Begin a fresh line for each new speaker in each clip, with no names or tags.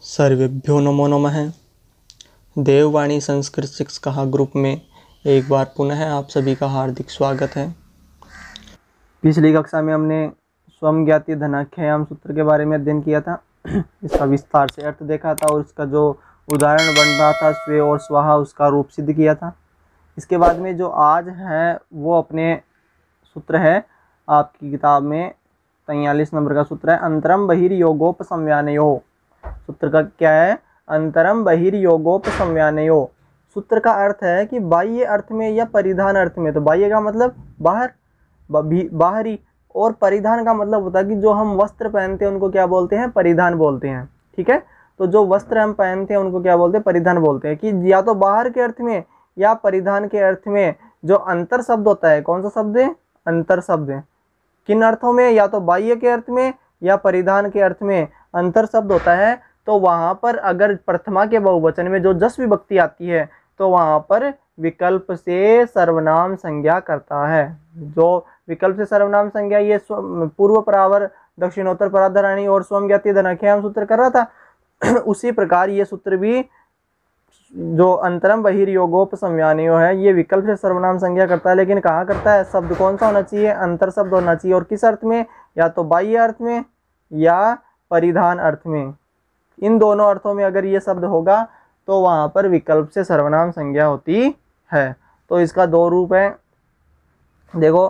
सर्वेभ्यो नमो नमः। देववाणी संस्कृत शिक्षा ग्रुप में एक बार पुनः आप सभी का हार्दिक स्वागत है। पिछली कक्षा में हमने स्वम ज्ञाति धनाख्यायाम सूत्र के बारे में अध्ययन किया था। इसका विस्तार से अर्थ देखा था और इसका जो उदाहरण बन रहा था स्वे और स्वाहा, उसका रूप सिद्ध किया था। इसके बाद में जो आज है वो अपने सूत्र है आपकी किताब में 43 नंबर का सूत्र है, अंतरम बहिर्योगोपसंज्ञानयो। सूत्र का क्या है? अंतरम बहिर्योगोपसंज्ञानयो। सूत्र का अर्थ है कि बाह्य अर्थ में या परिधान अर्थ में। तो बाह्य का मतलब बाहर, बाहरी, और परिधान का मतलब होता है कि जो हम वस्त्र पहनते हैं उनको क्या बोलते हैं? परिधान बोलते हैं। ठीक है, तो जो वस्त्र हम पहनते हैं उनको क्या बोलते हैं? परिधान बोलते हैं। कि या तो बाहर के अर्थ में या परिधान के अर्थ में जो अंतर शब्द होता है, कौन सा शब्द है? अंतर शब्द है। किन अर्थों में? या तो बाह्य के अर्थ में या परिधान के अर्थ में अंतर शब्द होता है। तो वहां पर अगर प्रथमा के बहुवचन में जो जस विभक्ति आती है तो वहां पर विकल्प से सर्वनाम संज्ञा करता है। जो विकल्प से सर्वनाम संज्ञा ये पूर्व परावर, दक्षिणोत्तर पराधराणी और स्वम ज्ञाति धनाख्यायाम सूत्र कर रहा था। उसी प्रकार ये सूत्र भी जो अंतरम बहिर्योगोपसंज्ञानयो है ये विकल्प से सर्वनाम संज्ञा करता है। लेकिन कहाँ करता है? शब्द कौन सा होना चाहिए? अंतर शब्द होना चाहिए। और किस अर्थ में? या तो बाह्य अर्थ में या परिधान अर्थ में। इन दोनों अर्थों में अगर ये शब्द होगा तो वहां पर विकल्प से सर्वनाम संज्ञा होती है। तो इसका दो रूप है, देखो,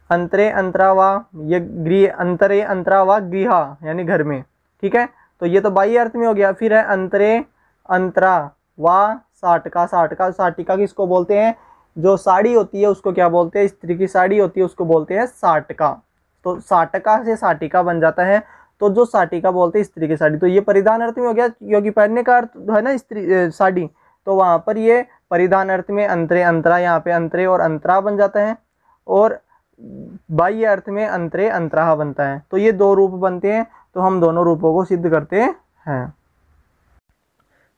अंतरे अंतरा वा, ये गृह, अंतरे अंतरा वा गृहा यानी घर में। ठीक है, तो ये तो बाह्य अर्थ में हो गया। फिर है अंतरे अंतरा वा साटका। साटका, साटिका किसको बोलते हैं? जो साड़ी होती है उसको क्या बोलते हैं? स्त्री की साड़ी होती है उसको बोलते हैं साटका। तो साटका से साटिका बन जाता है। तो जो साटिका बोलते हैं स्त्री की साड़ी, तो ये परिधान अर्थ में हो गया क्योंकि पहनने का अर्थ है ना स्त्री साड़ी। तो वहां पर ये परिधान अर्थ में अंतरे अंतरा, यहाँ पे अंतरे और अंतरा बन जाता है। और बाह्य अर्थ में अंतरे अंतराहा बनता है। तो ये दो रूप बनते हैं। तो हम दोनों रूपों को सिद्ध करते हैं।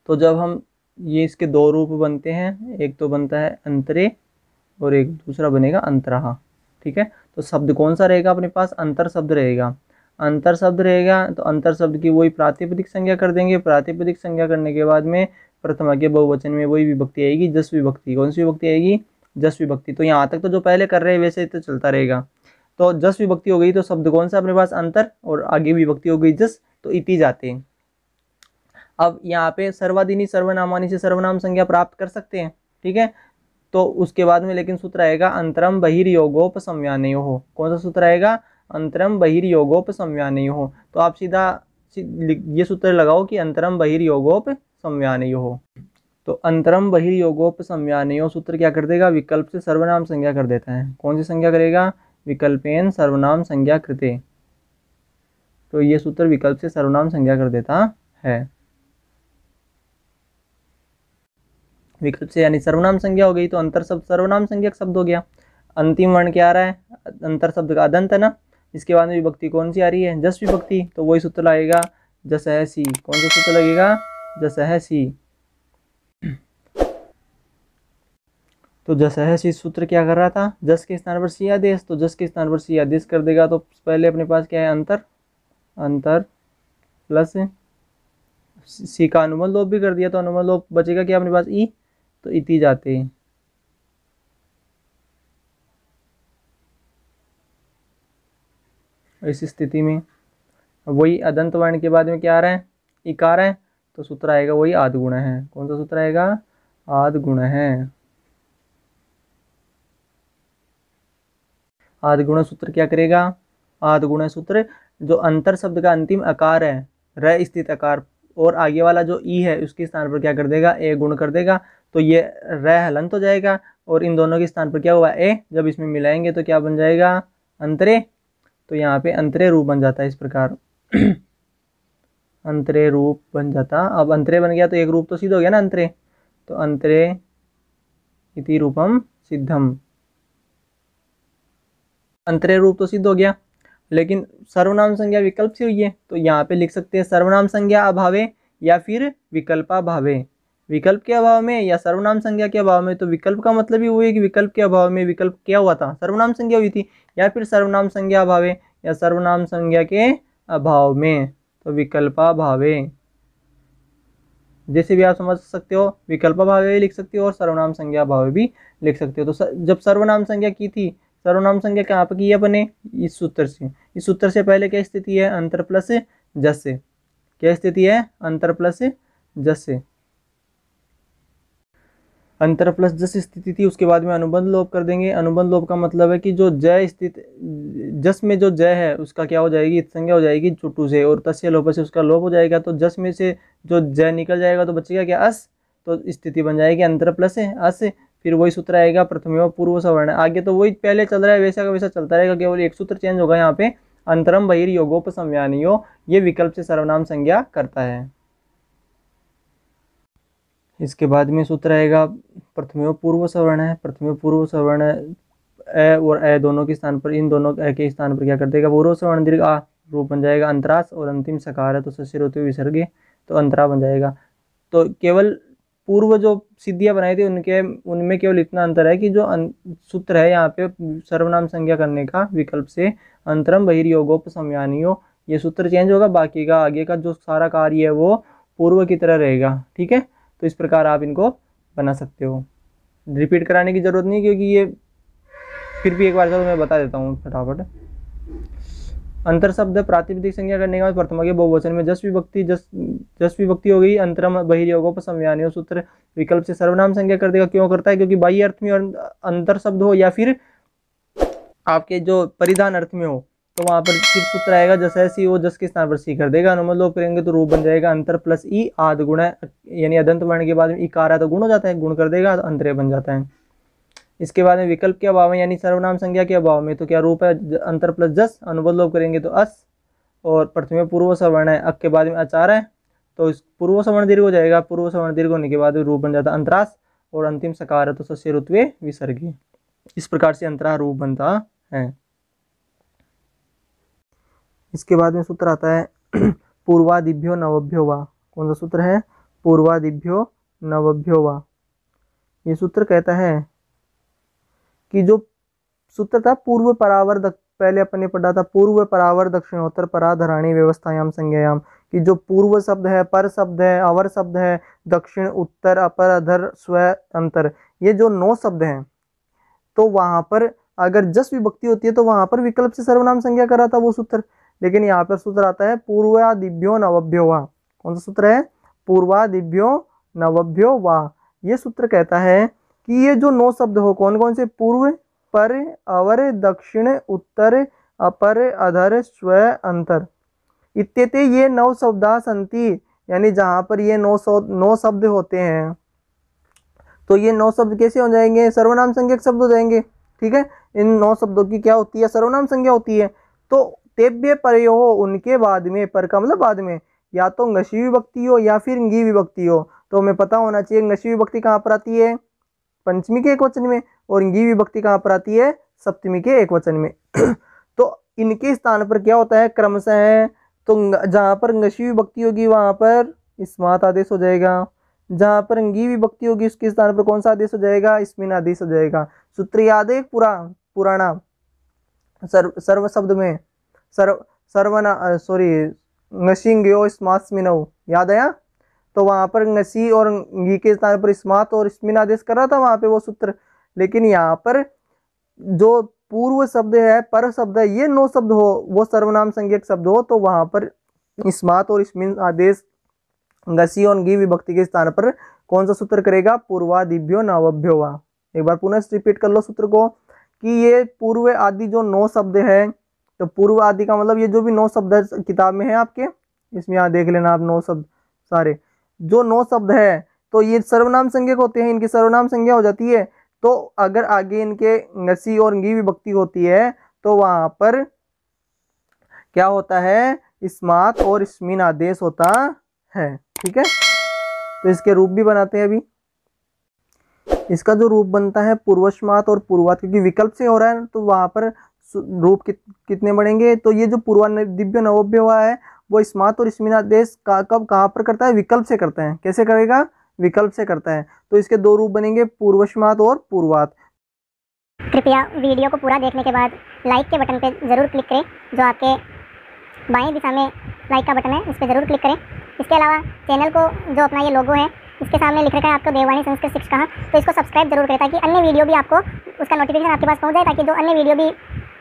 तो जब हम ये इसके दो रूप बनते हैं, एक तो बनता है अंतरे और एक दूसरा बनेगा अंतराहा। ठीक है, तो शब्द कौन सा रहेगा अपने पास? अंतर शब्द रहेगा। अंतर शब्द रहेगा तो अंतर शब्द की वही प्रातिपदिक संज्ञा कर देंगे। प्रातिपदिक संज्ञा करने के बाद में प्रथमा के बहुवचन में वही विभक्ति आएगी, जस विभक्ति। कौन सी विभक्ति आएगी? जस विभक्ति। तो यहाँ तक तो जो पहले कर रहे हैं वैसे तो चलता रहेगा। तो जस विभक्ति हो गई तो शब्द कौन सा अपने पास? अंतर, और आगे विभक्ति हो गई जस, तो इति जाते हैं। अब यहाँ पे सर्वाधीनी सर्वनामानी से सर्वनाम संज्ञा प्राप्त कर सकते हैं। ठीक है, तो उसके बाद में लेकिन सूत्र आएगा अंतरम बहिर्योगोपसंज्ञानयोः। कौन सा सूत्र आएगा? अंतरम बहिर्योगोपसंज्ञानयोः। तो आप सीधा ये सूत्र लगाओ कि अंतरम बहिर्योगोपसंज्ञानयोः। तो अंतरम बहिर्योगोपसंज्ञानयोः सूत्र क्या कर देगा? विकल्प से सर्वनाम संज्ञा कर देता है। कौन सी संज्ञा करेगा? विकल्पेन सर्वनाम संज्ञा कृते। तो ये सूत्र विकल्प से सर्वनाम संज्ञा कर देता है। विकल्प से यानी सर्वनाम संज्ञा हो गई तो अंतर शब्द सर्वनाम संज्ञक शब्द हो गया। अंतिम वर्ण क्या आ रहा है? अंतर शब्द का अदंत है ना। इसके बाद में विभक्ति कौन सी आ रही है? जस विभक्ति। तो वही सूत्र लगेगा जसहसी। कौन सा सूत्र लगेगा? जसहसी। तो जसहसी सूत्र क्या कर रहा था? जस के स्थान पर सी आदेश। तो जस के स्थान पर सी आदेश कर देगा तो पहले अपने पास क्या है? अंतर, अंतर प्लस सी का अनुबंध लोप भी कर दिया तो अनुबंध लोप बचेगा क्या अपने पास? ई। तो इति जाते हैं। इस स्थिति में वही अदंत वर्ण के बाद में क्या आ रहा है? इकार है। तो सूत्र आएगा वही आद गुण है। कौन सा सूत्र आएगा? आद गुण है। आद गुण सूत्र क्या करेगा? आद गुण सूत्र जो अंतर शब्द का अंतिम आकार है, र स्थित आकार, और आगे वाला जो ई है उसके स्थान पर क्या कर देगा? ए गुण कर देगा। तो ये र हलंत हो जाएगा और इन दोनों के स्थान पर क्या हुआ? ए। जब इसमें मिलाएंगे तो क्या बन जाएगा? अंतरे। तो यहाँ पे अंतरे रूप बन जाता है इस प्रकार। अंतरे रूप बन जाता। अब अंतरे बन गया तो एक रूप तो सिद्ध हो गया ना अंतरे। तो अंतरे इति रूपम सिद्धम। अंतरे रूप तो सिद्ध हो गया, लेकिन सर्वनाम संज्ञा विकल्प से हुई है। तो यहाँ पे लिख सकते हैं सर्वनाम संज्ञा अभावे या फिर विकल्पाभावे। विकल्प के अभाव में या सर्वनाम संज्ञा के अभाव में। तो विकल्प का मतलब ही हुआ कि विकल्प के अभाव में। विकल्प क्या हुआ था? सर्वनाम संज्ञा हुई थी। या फिर सर्वनाम संज्ञा अभावे या सर्वनाम संज्ञा के अभाव में। तो विकल्पा भावे, जैसे भी आप समझ सकते हो, विकल्पा भावे भी लिख सकते हो और सर्वनाम संज्ञा भावे भी लिख सकते हो। तो जब सर्वनाम संज्ञा की थी, सर्वनाम संज्ञा कहाँ पर की है अपने, इस सूत्र से। इस सूत्र से पहले क्या स्थिति है, अंतर प्लस जस से। क्या स्थिति है, अंतर प्लस जस से। अंतर प्लस जस स्थिति थी, उसके बाद में अनुबंध लोप कर देंगे। अनुबंध लोप का मतलब है कि जो जय स्थिति, जस में जो जय है उसका क्या हो जाएगी, संज्ञा हो जाएगी चुटू से, और तस्य लोप से उसका लोप हो जाएगा। तो जस में से जो जय निकल जाएगा तो बचेगा क्या, अस। तो स्थिति बन जाएगी अंतर प्लस अस। फिर वही सूत्र आएगा, प्रथम पूर्व सवर्ण। आगे तो वही पहले चल रहा है, वैसा का वैसा चलता रहेगा, केवल एक सूत्र चेंज होगा यहाँ पे, अंतरम बहिर्योगोपसंज्ञानियो, ये विकल्प से सर्वनाम संज्ञा करता है। इसके बाद में सूत्र आएगा, प्रथम पूर्व सवर्ण है। प्रथम पूर्व सवर्ण ए और ए दोनों के स्थान पर, इन दोनों ए के स्थान पर क्या कर देगा, पूर्व सवर्ण दीर्घ आ, रूप बन जाएगा अंतरास, और अंतिम सकार है तो सस्य रोते विसर्गे, तो अंतरा बन जाएगा। तो केवल पूर्व जो सिद्धियां बनाई थी उनमें केवल इतना अंतर है कि जो सूत्र है यहाँ पे सर्वनाम संज्ञा करने का विकल्प से, अंतरम बहिर्योगोपसंज्ञानियो, ये सूत्र चेंज होगा, बाकी का आगे का जो सारा कार्य है वो पूर्व की तरह रहेगा। ठीक है, तो इस प्रकार आप इनको बना सकते हो। रिपीट कराने की जरूरत नहीं, क्योंकि ये फिर भी एक बार चलो मैं बता देता हूँ फटाफट। अंतर शब्द प्रातिपदिक संज्ञा करने के बाद प्रथमा के बहुवचन में जस विभक्ति हो गई, अंतरम बहिर्योगोपसंज्ञानियो, सूत्र विकल्प से सर्वनाम संज्ञा कर देगा। क्यों करता है, क्योंकि बाह्य अर्थ में अंतर शब्द हो या फिर आपके जो परिधान अर्थ में हो, तो वहां पर फिर सूत्र आएगा जैसे सी, वो जस के स्थान पर सी कर देगा। अनुबंध लोप करेंगे तो रूप बन जाएगा अंतर प्लस ई, आद गुण है, यानी अदंत वर्ण के बाद में इकार है तो गुण हो जाता है, गुण कर देगा तो अंतरे बन जाता है। इसके बाद में विकल्प के अभाव में, यानी सर्वनाम संज्ञा के अभाव में, तो क्या रूप है, अंतर प्लस जस, अनुबंध लोप करेंगे तो अस, और प्रथम पूर्व सवर्ण है, अक के बाद में आचार है तो इस पूर्व सवर्ण दीर्घ हो जाएगा। पूर्व सवर्ण दीर्घ होने के बाद रूप बन जाता है अंतरास, और अंतिम सकार है तो सस्य ऋत्वे विसर्गी। इस प्रकार से अंतरा रूप बनता है। इसके बाद में सूत्र आता है पूर्वादिभ्यो नवभ्यो वा। कौन सा सूत्र है, पूर्वादिभ्यो नवभ्यो वा। ये सूत्र कहता है कि जो सूत्र था पूर्व परावर, पहले अपन ने पढ़ा था, पूर्व परावर दक्षिणोत्तर पराधराणी व्यवस्थायाम संज्ञायाम, कि जो पूर्व शब्द है, पर शब्द है, अवर शब्द है, दक्षिण, उत्तर, अपर, अधर, स्व, अंतर, ये जो 9 शब्द हैं, तो वहां पर अगर जस विभक्ति होती है तो वहां पर विकल्प से सर्वनाम संज्ञा करा था वो सूत्र। लेकिन यहाँ पर सूत्र आता है पूर्वादिभ्यो नवभ्यो वा। कौन सा सूत्र है, पूर्वादिभ्यो नवभ्यो वा। ये सूत्र कहता है कि ये जो 9 शब्द हो, कौन कौन से, पूर्व, पर, अवर, दक्षिण, उत्तर, अपर, अधर, स्व, अंतर, इत्येते ये 9 शब्दा संति, यानी जहां पर ये 9 शब्द होते हैं तो ये 9 शब्द कैसे हो जाएंगे, सर्वनाम संज्ञक शब्द हो जाएंगे। ठीक है, इन 9 शब्दों की क्या होती है, सर्वनाम संज्ञा होती है। तो तेभ्य परयो, उनके बाद में, पर का मतलब बाद में, या तो ngशी विभक्ति हो या फिर ngi विभक्ति हो। तो हमें पता होना चाहिए ngशी विभक्ति कहाँ पर आती है, पंचमी के एकवचन में, और ngi विभक्ति कहाँ पर आती है, सप्तमी के एकवचन में। तो इनके स्थान पर क्या होता है, क्रमशः है, तो जहाँ पर ngशी विभक्ति होगी वहां पर स्मात आदेश हो जाएगा, जहां पर ngi विभक्ति होगी उसके स्थान पर कौन सा आदेश हो जाएगा, स्मिन आदेश हो जाएगा। सूत्र याद है, पुराना सर्व शब्द में ngशिंग्यो स्मास्मिनौ, याद आया। तो वहां पर ngशी और ngi के स्थान पर स्मात और स्मिन आदेश कर रहा था वहां पे वो सूत्र। लेकिन यहाँ पर जो पूर्व शब्द है, पर शब्द है, ये 9 शब्द हो, वो सर्वनाम संज्ञक शब्द हो, तो वहां पर स्मात और स्मिन आदेश ngशी और ngi विभक्ति के स्थान पर कौन सा सूत्र करेगा, पूर्वादिभ्यो नवभ्यो वा। एक बार पुनः रिपीट कर लो सूत्र को, कि ये पूर्व आदि जो 9 शब्द है, तो पूर्व आदि का मतलब ये जो भी 9 शब्द किताब में है आपके, इसमें यहाँ देख लेना आप 9 शब्द सारे, जो 9 शब्द है तो ये सर्वनाम संज्ञक होते हैं, इनकी सर्वनाम संज्ञा हो जाती है। तो अगर आगे इनके ngशी और ngi विभक्ति होती है तो वहां पर क्या होता है, स्मात और स्मिन आदेश होता है। ठीक है, तो इसके रूप भी बनाते हैं अभी। इसका जो रूप बनता है पूर्वस्मात और पूर्वात, क्योंकि विकल्प से हो रहा है तो वहां पर रूप कितने बढ़ेंगे, तो ये जो पूर्वादिभ्यो नवभ्यो हुआ है वो स्मात और स्मिन आदेश कब कहाँ पर करता है, विकल्प से करता है। कैसे करेगा, विकल्प से करता है। तो इसके 2 रूप बनेंगे, पूर्वस्मात और पूर्वात।
कृपया वीडियो को पूरा देखने के बाद लाइक के बटन पर जरूर क्लिक करें, जो आपके बाएं दिशा में लाइक का बटन है, इस पर जरूर क्लिक करें। इसके अलावा चैनल को जो अपना ये लोगो है इसके सामने लिख रखा है आपको देववाणी संस्कृत शिक्षा, तो इसको सब्सक्राइब जरूर करें ताकि अन्य वीडियो भी आपको उसका नोटिफिकेशन आपके पास पहुंच जाए, ताकि जो अन्य वीडियो भी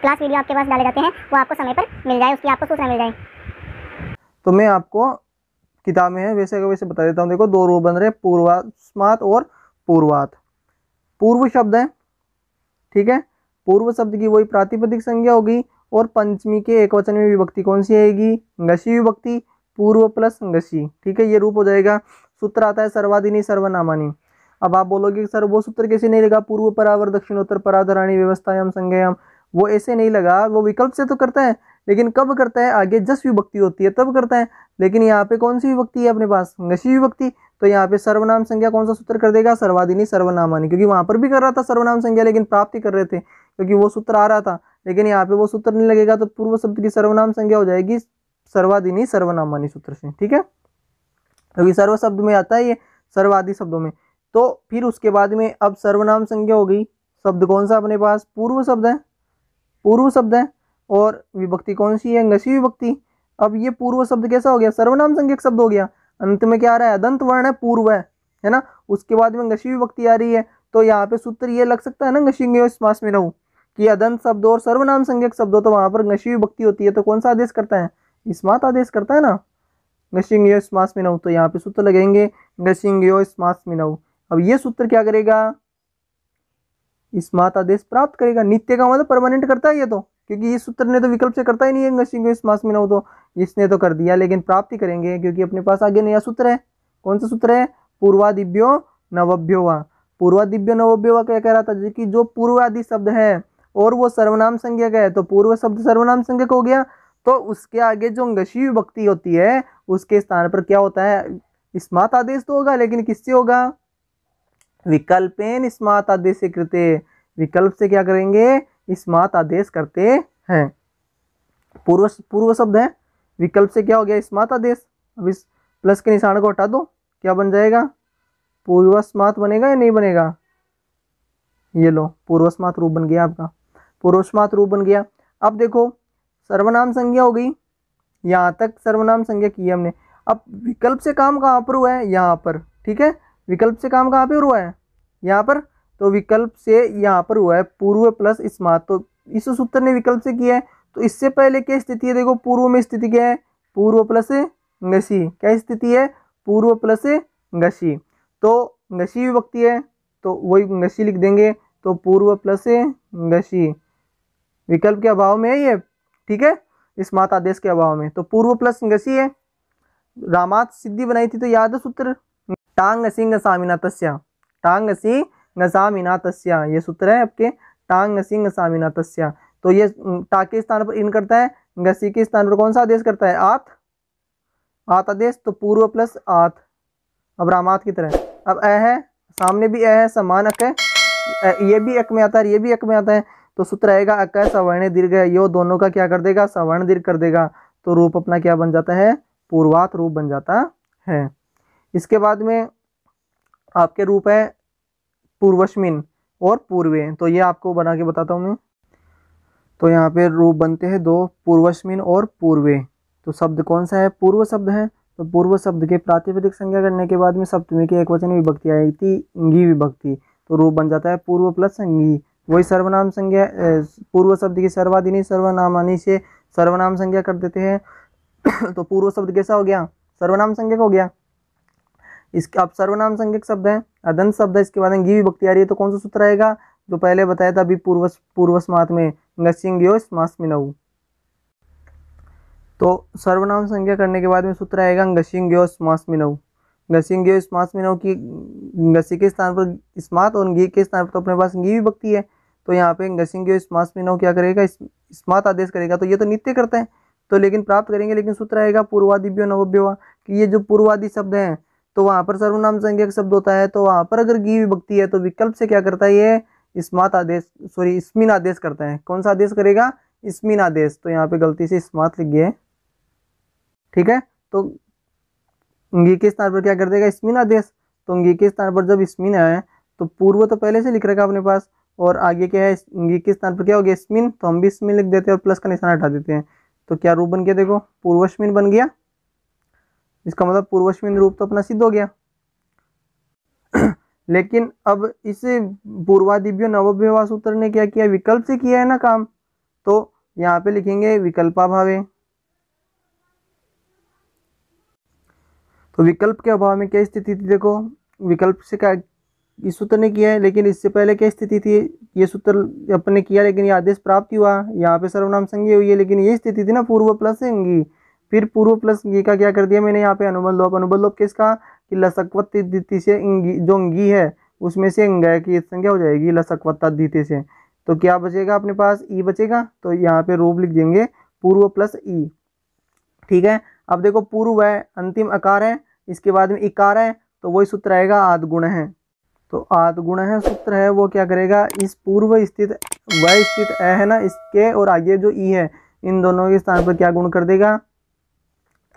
क्लास वीडियो आपके पास डाले जाते हैं वो आपको समय पर मिल जाए, उसकी आपको सूचना मिल जाए।
तो मैं आपको किताब में है वैसे का वैसे बता देता हूँ। देखो दो रूप बन रहे, पूर्वास्मात और पूर्वात। पूर्व शब्द है, ठीक है, पूर्व शब्द की वही प्रातिपदिक संज्ञा होगी और पंचमी के एकवचन में विभक्ति कौन सी आएगी? ngशी विभक्ति, पूर्व प्लस ngशी, ठीक है, ये रूप हो जाएगा। सूत्र आता है सर्वादिनी सर्वनामानी। अब आप बोलोगे कि सर वो सूत्र कैसे नहीं लगा? पूर्व परावर दक्षिणोत्तर पराधराणी व्यवस्थायाम संज्ञायाम, वो ऐसे नहीं लगा, वो विकल्प से तो करता है, लेकिन कब करता है? आगे जस विभक्ति होती है तब करता है। लेकिन यहाँ पे कौन सी विभक्ति है अपने पास? ngशी विभक्ति, तो यहाँ पे सर्वनाम संज्ञा कौन सा सूत्र कर देगा? सर्वादिनी सर्वनामानी, क्योंकि वहां पर भी कर रहा था सर्वनाम संज्ञा लेकिन प्राप्ति कर रहे थे, क्योंकि वो सूत्र आ रहा था, लेकिन यहाँ पे वो सूत्र नहीं लगेगा, तो पूर्व शब्द की सर्वनाम संज्ञा हो जाएगी सर्वादिनी सर्वनामानी सूत्र से, ठीक है, क्योंकि सर्व शब्द में आता है ये, सर्वादि शब्दों में। तो फिर उसके बाद में अब सर्वनाम संज्ञा हो गई, शब्द कौन सा अपने पास? पूर्व शब्द है, पूर्व शब्द है, और विभक्ति कौन सी है? ngशी विभक्ति। अब ये पूर्व शब्द कैसा हो गया? सर्वनाम संज्ञक शब्द हो गया। अंत में क्या आ रहा है? अदंत वर्ण है, पूर्व है ना, उसके बाद में ngशी विभक्ति आ रही है, तो यहाँ पे सूत्र ये लग सकता है ना ngशिंग्यो समास में रहूं कि अदंत शब्द और सर्वनाम संज्ञक शब्द हो, तो वहां पर ngशी विभक्ति होती है, तो कौन सा आदेश करता है? स्मात आदेश करता है ना, ngशिंग्यो समास में रहूं, तो यहाँ पे सूत्र लगेंगे ngशिंग्यो समास में रहूं। अब ये सूत्र क्या करेगा? स्मात आदेश प्राप्त करेगा। नित्य का मतलब परमानेंट करता है ये तो, क्योंकि इस सूत्र ने तो विकल्प से करता ही नहीं है ngशिंग्यो समास में रहूं, तो इसने तो कर दिया, लेकिन प्राप्ति करेंगे क्योंकि अपने पास आगे नया सूत्र है। कौन सा सूत्र है? पूर्वादिभ्यो नवभ्यो वा। पूर्वादिभ्यो नवभ्यो वा क्या कह रहा था कि जो पूर्वादि शब्द है और वो सर्वनाम संज्ञक है, तो पूर्व शब्द सर्वनाम संज्ञक हो गया, तो उसके आगे जो ngशी विभक्ति होती है उसके स्थान पर क्या होता है? स्मात आदेश तो होगा, लेकिन किससे होगा? विकल्पेन स्मात आदेश से कृते, विकल्प से क्या करेंगे? स्मात आदेश करते हैं। पूर्व शब्द है, विकल्प से क्या हो गया? स्मात आदेश। अब इस प्लस के निशान को हटा दो, क्या बन जाएगा? पूर्वस्मात बनेगा या नहीं बनेगा? ये लो, पूर्वस्मात रूप बन गया आपका, पूर्वस्मात रूप बन गया। अब देखो सर्वनाम संज्ञा हो गई, यहाँ तक सर्वनाम संज्ञा की हमने। अब विकल्प से काम कहाँ पर हुआ है? यहाँ पर, ठीक है, विकल्प से काम कहाँ पे हुआ है? यहाँ पर, तो विकल्प से यहाँ पर हुआ है पूर्व प्लस स्मात, तो इस सूत्र ने विकल्प से किया है, तो इससे पहले क्या स्थिति है? देखो पूर्व में स्थिति क्या है? पूर्व प्लस ngशी, क्या स्थिति है? पूर्व प्लस ngशी, तो ngशी विभक्ति है, तो वही ngशी लिख देंगे, तो पूर्व प्लस ngशी, विकल्प के अभाव में है ये, ठीक है, स्मात आदेश के अभाव में, तो पूर्व प्लस ngशी है। रामात सिद्धि बनाई थी तो याद है सूत्र? टांग ngसी ngसामिनातस्या, टांग ngसी ngसामिनातस्या, ये सूत्र है आपके, टांग ngसी ngसामिनातस्या। तो ये टा के स्थान पर इन करता है, ngसी के स्थान पर कौन सा आदेश करता है? आत, आत आदेश, तो पूर्व प्लस आत। अब रामात की तरह, अब अ है, सामने भी अ है, समान अक है, ये भी अक में आता है, ये भी अक में आता है, तो सूत्र आएगा अक सवर्ण दीर्घ, यो दोनों का क्या कर देगा? सवर्ण दीर्घ कर देगा, तो रूप अपना क्या बन जाता है? पूर्वात रूप बन जाता है। इसके बाद में आपके रूप है पूर्वस्मिन और पूर्वे, तो ये आपको बना के बताता हूँ मैं। तो यहाँ पे रूप बनते हैं दो, पूर्वस्मिन और पूर्वे। तो शब्द कौन सा है? पूर्व शब्द है, तो पूर्व शब्द के प्रातिपदिक संज्ञा करने के बाद में सप्तमी के एकवचन विभक्ति आई थी ंगी विभक्ति, तो रूप बन जाता है पूर्व प्लस ंगी। वही सर्वनाम संज्ञा, पूर्व शब्द की सर्वादिनी सर्वनामानी से सर्वनाम संज्ञा कर देते हैं तो पूर्व शब्द कैसा हो गया? सर्वनाम संज्ञक हो गया। इसके अब सर्वनाम संज्ञक शब्द है, अदंत शब्द है, इसके बाद ंगी विभक्ति आ रही है, तो कौन सा सूत्र आएगा? जो पहले बताया था अभी पूर्वस्मात में, ngशिंग्यो समास में रहूं। तो सर्वनाम संज्ञा करने के बाद में सूत्र आएगा ngशिंग्यो समास में रहूं। ngशिंग्यो समास में रहूं की ngशी के स्थान पर स्मात और ंगी के स्थान पर तो अपने पास ंगी विभक्ति है, तो यहाँ पे ngशिंग्यो समास में रहूं क्या करेगा? स्मात आदेश करेगा, तो ये तो नित्य करता है, तो लेकिन प्राप्त करेंगे, लेकिन सूत्र आएगा पूर्वादिभ्यो नवभ्यो, कि ये जो पूर्वादि शब्द हैं तो वहां पर सर्वनाम संज्ञक शब्द होता है, तो वहां पर अगर गी विभक्ति है तो विकल्प से क्या करता है? ये स्मात आदेश, सॉरी स्मिन आदेश करता है। कौन सा आदेश करेगा? स्मिन आदेश, तो यहाँ पे गलती से स्मात लिख गए, ठीक है, तो ंगी के स्थान पर क्या कर देगा? स्मिन आदेश, तो ंगी के स्थान पर जब स्मिन है तो पूर्व तो पहले से लिख रखा अपने पास, और आगे क्या है? ंगी के स्थान पर क्या हो गया? स्मिन, तो हम भी स्मिन लिख देते हैं और प्लस का निशान हटा देते हैं, तो क्या रूप बन गया, देखो पूर्वस्मिन बन गया। इसका मतलब पूर्वस्मिन रूप तो अपना सिद्ध हो गया। लेकिन अब इस पूर्वादिव्य नवोभ्यवा सूत्र ने क्या किया, विकल्प से किया है ना काम, तो यहाँ पे लिखेंगे विकल्पाभावे। तो विकल्प के अभाव में क्या स्थिति थी, देखो विकल्प से क्या इस सूत्र ने किया है, लेकिन इससे पहले क्या स्थिति थी, ये सूत्र अपने किया लेकिन ये आदेश प्राप्त हुआ, यहाँ पे सर्वनाम संज्ञा हुई है, लेकिन ये स्थिति थी ना पूर्व प्लस अंगी। फिर पूर्व प्लस अंगी का क्या कर दिया मैंने यहाँ पे अनुबंध लोप। अनुबंध लोप किसका, कि लसकवत द्वितीय से अंगी, जो अंगी है उसमें से अंगय की संज्ञा हो जाएगी लसकवत्ता द्वितीय से। तो क्या बचेगा अपने पास, ई बचेगा। तो यहाँ पे रूप लिख देंगे पूर्व प्लस ई। ठीक है, अब देखो पूर्व है, अंतिम अकार है, इसके बाद में इकार है, तो वही सूत्र आएगा आद्गुण है। तो आद्गुण है सूत्र है वो क्या करेगा, इस पूर्व स्थित वह स्थित अ है ना, इसके और आगे जो ई है इन दोनों के स्थान पर क्या गुण कर देगा,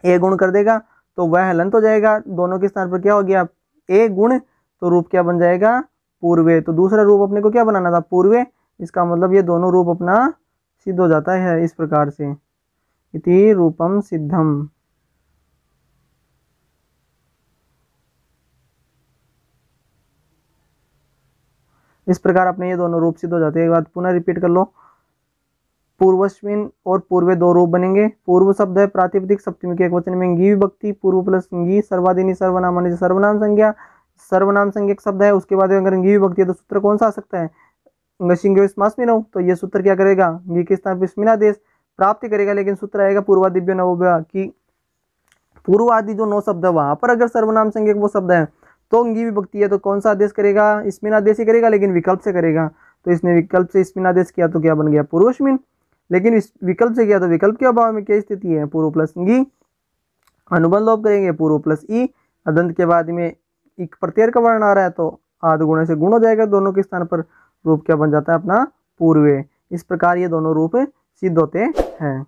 ए गुण कर देगा। तो वह हलंत हो जाएगा, दोनों के स्थान पर क्या हो गया ए गुण, तो रूप क्या बन जाएगा पूर्वे। तो दूसरा रूप अपने को क्या बनाना था, पूर्वे। इसका मतलब ये दोनों रूप अपना सिद्ध हो जाता है इस प्रकार से, इति रूपम सिद्धम। इस प्रकार अपने ये दोनों रूप सिद्ध हो जाते हैं। एक बात पुनः रिपीट कर लो, पूर्वस्मिन और पूर्वे दो रूप बनेंगे। पूर्व शब्द है प्रातिपदिक सप्तमी के एकवचन में अंगी विभक्ति, पूर्व प्लस अंगी सर्वादिनी सर्वनाम सर्वनाम संज्ञा, सर्वनाम संज्ञक शब्द है, उसके बाद अगर अंगी विभक्ति है तो सूत्र कौन सा आ सकता है, अंगसिंह। तो ये सूत्र क्या करेगा, अंगी के स्थान पर स्मिनादेश प्राप्त करेगा, लेकिन सूत्र आएगा पूर्वादिव्य नवोभ्या की पूर्व आदि जो 9 शब्द है वहां पर अगर सर्वनाम संज्ञक वो शब्द है तो अंगी विभक्ति है, तो कौन सा आदेश करेगा, स्मिन आदेश ही करेगा, लेकिन विकल्प से करेगा। तो इसने विकल्प से स्मिन आदेश किया तो क्या बन गया पूर्वस्मिन, लेकिन इस विकल्प से किया तो विकल्प के अभाव में क्या स्थिति है, पूर्व प्लस अंगी। अनुबंध लोप करेंगे पूर्व प्लस ई, अदंत के बाद में एक प्रत्यय का वर्ण आ रहा है तो आद्गुण से गुण हो जाएगा, दोनों के स्थान पर रूप क्या बन जाता है अपना पूर्वे। इस प्रकार ये दोनों रूप सिद्ध होते हैं।